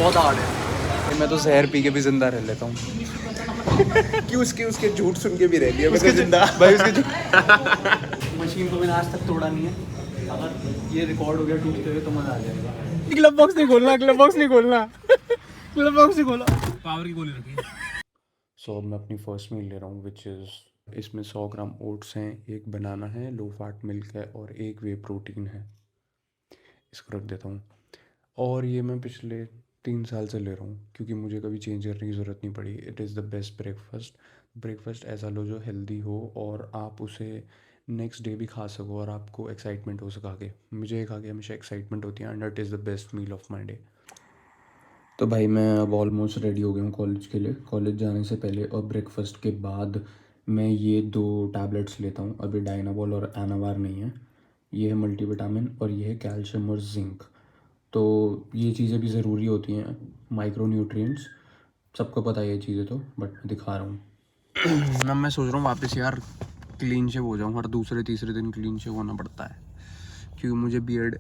बहुत हार्ड है। मैं तो जहर पी के भी जिंदा रह लेता हूँ। क्यों उसके झूठ सुन के भी रह लिया उसके जिंदा भाई उसके मशीन को मैंने आज तक तोड़ा नहीं है। अगर ये रिकॉर्ड हो गया टूटते हुए तो मजा आ जाएगा। ग्लव बॉक्स नहीं खोलना, ग्लव बॉक्स नहीं खोलना, ग्लव बॉक्स नहीं खोला। पावर की गोली रखी। सो अब मैं अपनी फर्स्ट मील ले रहा हूँ विच इज़ इसमें 100 ग्राम ओट्स हैं, एक बनाना है, लो फैट मिल्क है और एक वे प्रोटीन है। इसको रख देता हूँ। और ये मैं पिछले 3 साल से ले रहा हूँ क्योंकि मुझे कभी चेंज करने की ज़रूरत नहीं पड़ी। It is the best breakfast ऐसा लो जो हेल्दी हो और आप उसे नेक्स्ट डे भी खा सको और आपको एक्साइटमेंट हो सका के। मुझे खा के हमेशा एक्साइटमेंट होती है and it is the best meal of my day. तो भाई मैं अब ऑलमोस्ट रेडी हो गया हूँ कॉलेज के लिए। कॉलेज जाने से पहले और ब्रेकफास्ट के बाद मैं ये 2 टैबलेट्स लेता हूँ। अभी डायनाबॉल और एनावार नहीं है, ये है मल्टीविटामिन और ये है कैल्शियम और जिंक। तो ये चीज़ें भी ज़रूरी होती हैं, माइक्रो न्यूट्रिएंट्स, सबको पता है ये चीज़ें तो, बट मैं दिखा रहा हूँ। अब मैं सोच रहा हूँ वापस यार क्लीन शेव हो जाऊँ। हर दूसरे तीसरे दिन क्लीन शेव होना पड़ता है क्योंकि मुझे बियर्ड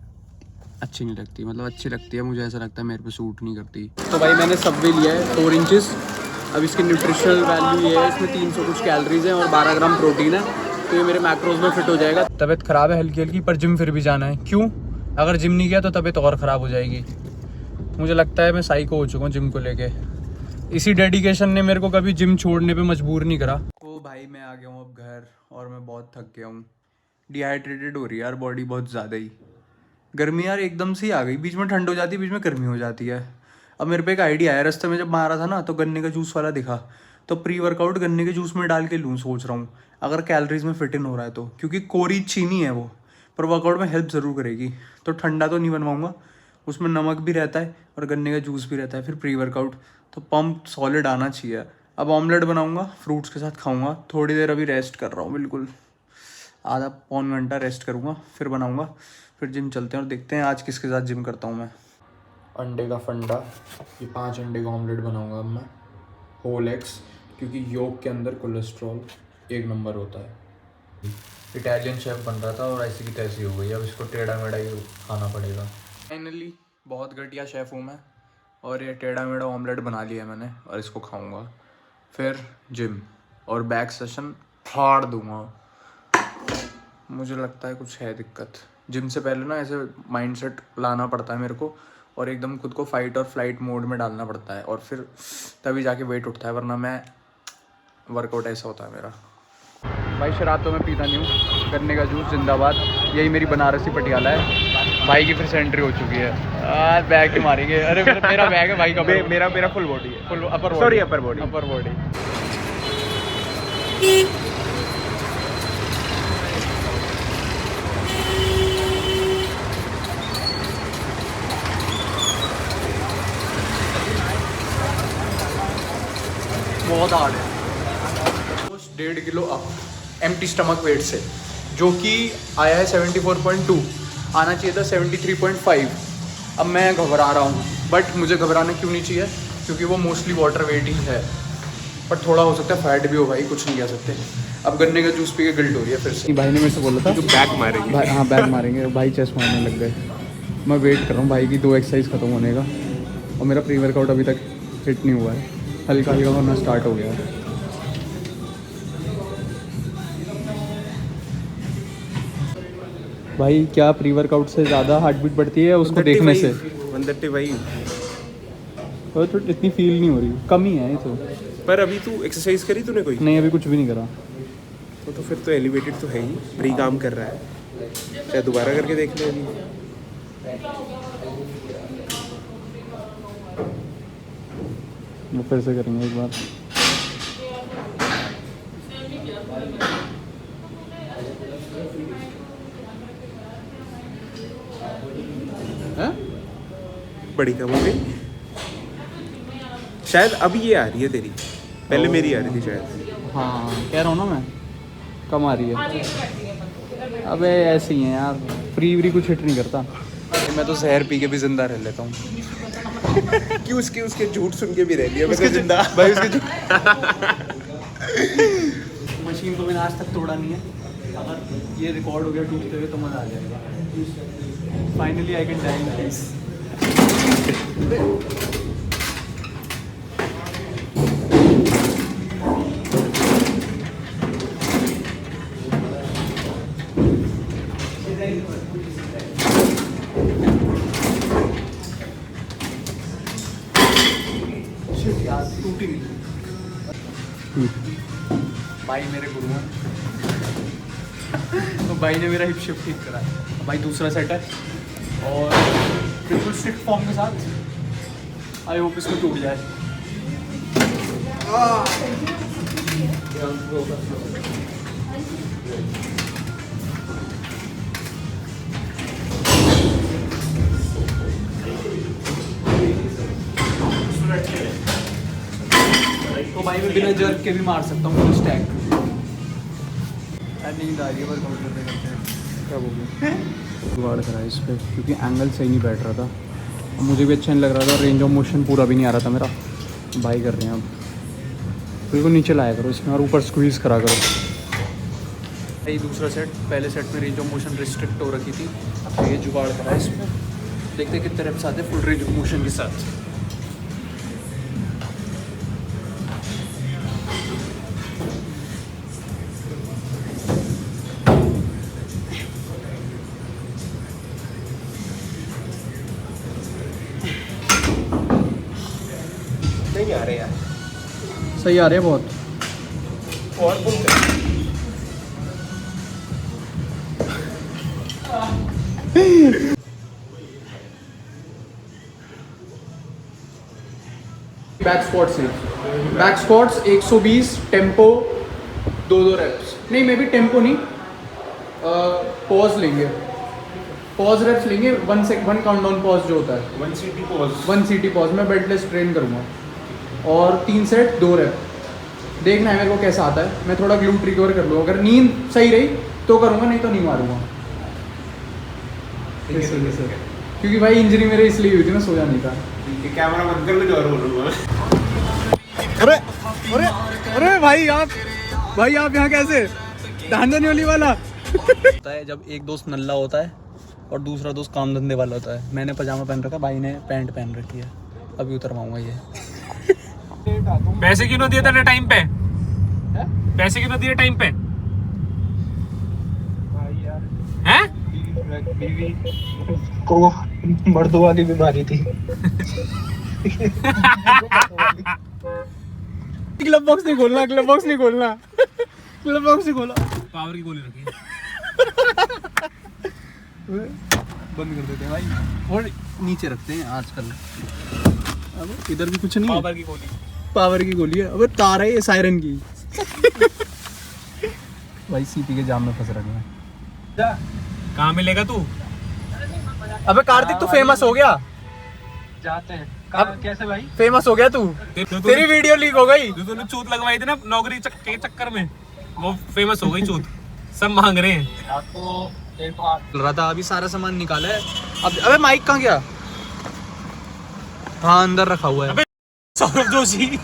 अच्छी नहीं लगती। मतलब अच्छी लगती है, मुझे ऐसा लगता है मेरे पे सूट नहीं करती। तो भाई मैंने सबवे लिया है 4 इंचेस। अब इसकी न्यूट्रिशनल वैल्यू ये है, इसमें 300 कुछ कैलोरीज हैं और 12 ग्राम प्रोटीन है, तो ये मेरे मैक्रोज में फिट हो जाएगा। तबीयत ख़राब है हल्की हल्की, पर जिम फिर भी जाना है। क्यों? अगर जिम नहीं गया तो तबीयत और ख़राब हो जाएगी। मुझे लगता है मैं साइको हो चुका हूँ जिम को लेके। इसी डेडिकेशन ने मेरे को कभी जिम छोड़ने पे मजबूर नहीं करा। ओ भाई मैं आ गया हूँ अब घर और मैं बहुत थक गया हूँ। डिहाइड्रेटेड हो रही है यार बॉडी बहुत ज़्यादा ही। गर्मी यार एकदम से ही आ गई, बीच में ठंड हो जाती है, बीच में गर्मी हो जाती है। अब मेरे पे एक आइडिया आया, रास्ते में जब मारा था ना तो गन्ने का जूस वाला दिखा, तो प्री वर्कआउट गन्ने के जूस में डाल के लूँ सोच रहा हूँ, अगर कैलोरीज में फिट इन हो रहा है तो। क्योंकि कोरी चीनी है वो, पर वर्कआउट में हेल्प ज़रूर करेगी। तो ठंडा तो नहीं बनवाऊँगा, उसमें नमक भी रहता है और गन्ने का जूस भी रहता है। फिर प्री वर्कआउट तो पम्प सॉलिड आना चाहिए। अब ऑमलेट बनाऊँगा, फ्रूट्स के साथ खाऊँगा। थोड़ी देर अभी रेस्ट कर रहा हूँ, बिल्कुल आधा पौन घंटा रेस्ट करूँगा, फिर बनाऊँगा, फिर जिम चलते हैं और देखते हैं आज किसके साथ जिम करता हूँ मैं। अंडे का फंडा, ये 5 अंडे का ऑमलेट बनाऊँगा अब मैं, होल एग्स, क्योंकि योग के अंदर कोलेस्ट्रॉल 1 नंबर होता है। इटालियन शेफ बन रहा था और ऐसी की तैसी हो गई, अब इसको टेढ़ा मेढ़ा ही खाना पड़ेगा। फाइनली बहुत घटिया शेफ़ हूँ मैं और ये टेढ़ा मेढ़ा ऑमलेट बना लिया मैंने और इसको खाऊँगा, फिर जिम और बैक सेशन फाड़ दूँगा। मुझे लगता है कुछ है दिक्कत। जिम से पहले ना ऐसे माइंडसेट लाना पड़ता है मेरे को और एकदम खुद को फाइट और फ्लाइट मोड में डालना पड़ता है और फिर तभी जाके वेट उठता है, वरना मैं वर्कआउट ऐसा होता है मेरा। भाई शराब तो मैं पीता नहीं हूँ, गन्ने का जूस जिंदाबाद, यही मेरी बनारसी पटियाला है। भाई की फिर से एंट्री हो चुकी है, बैग ही मारेंगे। अरे मेरा बैग है भाई का, मेरा फुल बॉडी है, फुल अपर बॉडी। बहुत हार्ड है, almost 1.5 kilo up empty stomach weight से, जो कि आया है 74.2, आना चाहिए था 73.5। अब मैं घबरा रहा हूँ, बट मुझे घबराना क्यों नहीं चाहिए, क्योंकि वो मोस्टली वाटर वेट ही है, पर थोड़ा हो सकता है फैट भी हो भाई, कुछ नहीं कह सकते। अब गन्ने का जूस पी के गिल्ट हो रही है फिर से। भाई ने मेरे से बोला था बैक मारेंगे भाई, हाँ बैक मारेंगे, भाई चेस्ट मारने लग गए। मैं वेट कर रहा हूँ भाई की 2 एक्सरसाइज ख़त्म होने का और मेरा प्री वर्कआउट अभी तक हिट नहीं हुआ है, हल्का हल्का होना स्टार्ट हो गया है। भाई क्या प्री वर्कआउट से ज़्यादा हार्ट बीट बढ़ती है उसको देखने से? 135। तो इतनी फील नहीं हो रही, कम ही है ये तो। पर अभी तू एक्सरसाइज करी तूने कोई? नहीं अभी कुछ भी नहीं करा। तो फिर तो एलिवेटेड तो है ही, प्री काम कर रहा है, चाहे दोबारा करके देख ले अभी। वो फिर से करेंगे एक बार। बड़ी कम हो गई शायद, अभी ये आ रही है तेरी, पहले मेरी आ रही थी शायद। हाँ कह रहा हूँ ना मैं, कम आ रही है। अबे ऐसे ही है यार, फ्री कुछ हिट नहीं करता। मैं तो जहर पी के भी जिंदा रह लेता हूँ। क्यों उसके झूठ सुन के भी रह लिया उसके जिंदा भाई उसके मशीन को मैंने आज तक तोड़ा नहीं है, अगर ये रिकॉर्ड हो गया टूटते हुए तो मज़ा आ जाएगा। Finally I can die in peace. टूटी नहीं। भाई मेरे गुरु हैं। तो भाई ने मेरा हिप शिफ्ट ठीक करा है। भाई दूसरा सेट है और बिल्कुल स्ट्रिक्ट फॉर्म के साथ। आई होप इसको टूट जाए। तो भाई मैं बिना जर्क के भी मार सकता हूँ स्टैक। नींद आ रही है वर्कआउट करते करते। क्या बोलूँ जुगाड़ करा है इस पर क्योंकि एंगल सही नहीं बैठ रहा था और मुझे भी अच्छा नहीं लग रहा था। रेंज ऑफ मोशन पूरा भी नहीं आ रहा था मेरा। भाई कर रहे हैं अब बिल्कुल नीचे लाया करो इसमें और ऊपर स्क्वीज़ करा करो। यही दूसरा सेट। पहले सेट में रेंज ऑफ मोशन रिस्ट्रिक्ट हो रखी थी। अब ये जुगाड़ करा है इसमें। देखते कितने रेप्स आते हैं फुल रेंज ऑफ मोशन के साथ। नहीं आ रहे यार। सही आ रहे हैं बहुत। और पुल कर। बैक स्क्वाट से बैक स्क्वाट्स 120 टेम्पो 2 रेप्स। नहीं मे भी टेम्पो नहीं, पॉज लेंगे। पॉज रेप्स लेंगे। 1 काउंटडाउन पॉज जो होता है 1 CT पॉज। 1 CT पॉज में बेडलेस ट्रेन करूँगा और 3 सेट 2 रेप। देखना है मेरे को कैसा आता है। मैं थोड़ा ग्लूट रिकवर कर लूँ। अगर नींद सही रही तो करूँगा, नहीं तो नहीं मारूँगा। क्योंकि भाई इंजरी मेरे इसलिए हुई थी, मैं सोया नहीं था। कैमरा बंद कर लो और बोलूँगा। अरे अरे अरे भाई आप यहाँ कैसे? धांधनी वाली वाला होता है जब एक दोस्त नल्ला होता है और दूसरा दोस्त काम धंधे वाला होता है। मैंने पजामा पहन रखा है, भाई ने पैंट पहन रखी है। अभी उतरवाऊंगा ये। पैसे क्यों ना दिए तेरे टाइम पे? पैसे क्यों ना दिए टाइम पे? हैं? बीवी को मर्दों वाली बीमारी थी। ग्लव बॉक्स नहीं खोलना, ग्लव बॉक्स नहीं खोलना, ग्लव बॉक्स नहीं खोला। पावर की गोली रखी है। बंद कर देते हैं भाई और नीचे रखते हैं आजकल। अब इधर भी कुछ नहीं है। पावर की गोली। पावर की गोली है। अबे तार है ये सायरन की। भाई सीपी के जाम में फंस रखे हैं। कहाँ मिलेगा तू? अबे कार्तिक तू फेमस हो गया। जाते हैं। अब कैसे भाई? फेमस हो गया तू। तेरी वीडियो लीक हो गई। जो तूने चूत लगवाई थी ना नौकरी के चक्कर में, वो फेमस हो गई चूत। सब मांग रहे हैं। आपको चल रहा था अभी सारा सामान निकाला है। अब अबे माइक कहाँ गया? हाँ अंदर रखा हुआ है। अबे सौरभ जोशी।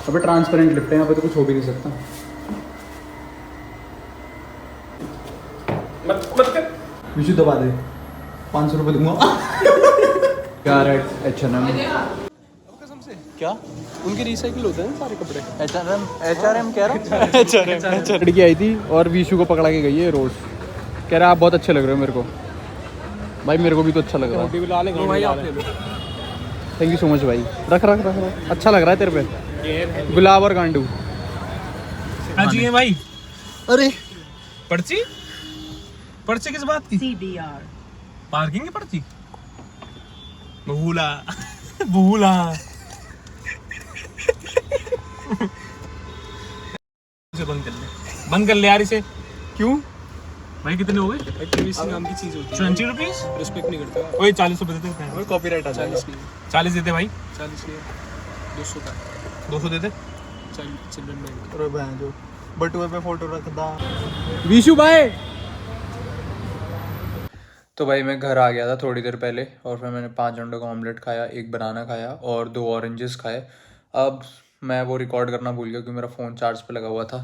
अबे ट्रांसपेरेंट लिफ्ट है यहाँ पे तो कुछ हो भी नहीं सकता। मत कर। विशु दबा दे। 500 रुपये दूंगा। क्या रेट H&M? क्या उनके रिसाइकिल होते हैं सारे कपड़े। H&M कह रहा हूँ। लड़की आई थी और विशु को पकड़ा के गई है रोज। कह रहा आप बहुत अच्छे लग रहे हो मेरे को। भाई मेरे को भी तो अच्छा लग रहा है। भाई आप ले लो। थैंक यू सो मच भाई। रख रख रख रख। अच्छा लग रहा है तेरे पे गुलाब और गांडू। हाँ जी है भाई। अरे पर्ची? पर्ची किस बात की? CBR। पार्किंग की पर्ची? भूला। भूला। इसे बंद कर ले। बंद कर ले यार इसे। क्यों? भाई कितने हो गए? एक्टिविटी नाम की चीज होती 20 रुपीज? है। रिस्पेक्ट नहीं करते। वही 40 रुपए देते हैं। कॉपीराइट आ जाएगा। 40 देते भाई। 40 नहीं 200 का 200 देते। Children bank. अरे बहन जो बटुए पे फोटो रखदा। विशु भाई। तो भाई मैं घर आ गया था थोड़ी देर पहले और फिर मैंने 5 अंडों का ऑमलेट खाया, 1 बनाना खाया और 2 ऑरेंजेस खाए। अब मैं वो रिकॉर्ड करना भूल गया क्योंकि मेरा फ़ोन चार्ज पे लगा हुआ था।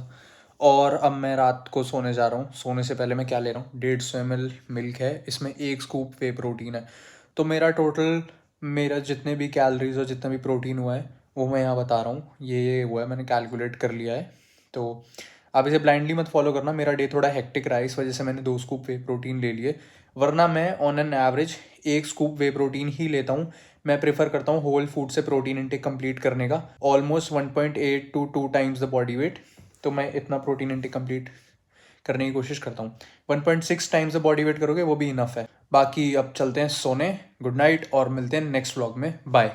और अब मैं रात को सोने जा रहा हूँ। सोने से पहले मैं क्या ले रहा हूँ? 150 ml मिल्क है, इसमें 1 स्कूप वे प्रोटीन है। तो मेरा टोटल मेरा जितने भी कैलोरीज और जितना भी प्रोटीन हुआ है वो मैं यहाँ बता रहा हूँ। ये हुआ है, मैंने कैलकुलेट कर लिया है। तो आप इसे ब्लाइंडली मत फॉलो करना, मेरा डे थोड़ा हेक्टिक रहा है, इस वजह से मैंने 2 स्कूप वे प्रोटीन ले लिए, वरना मैं on an average 1 scoop whey protein ही लेता हूँ। मैं प्रेफर करता हूँ होल फूड से प्रोटीन इंटेक कंप्लीट करने का, almost 1.8 to 2 times the body weight. तो मैं इतना प्रोटीन इंटेक कंप्लीट करने की कोशिश करता हूँ। 1.6 टाइम्स द बॉडी वेट करोगे वो भी इनफ है। बाकी अब चलते हैं सोने, गुड नाइट और मिलते हैं नेक्स्ट व्लॉग में, बाय।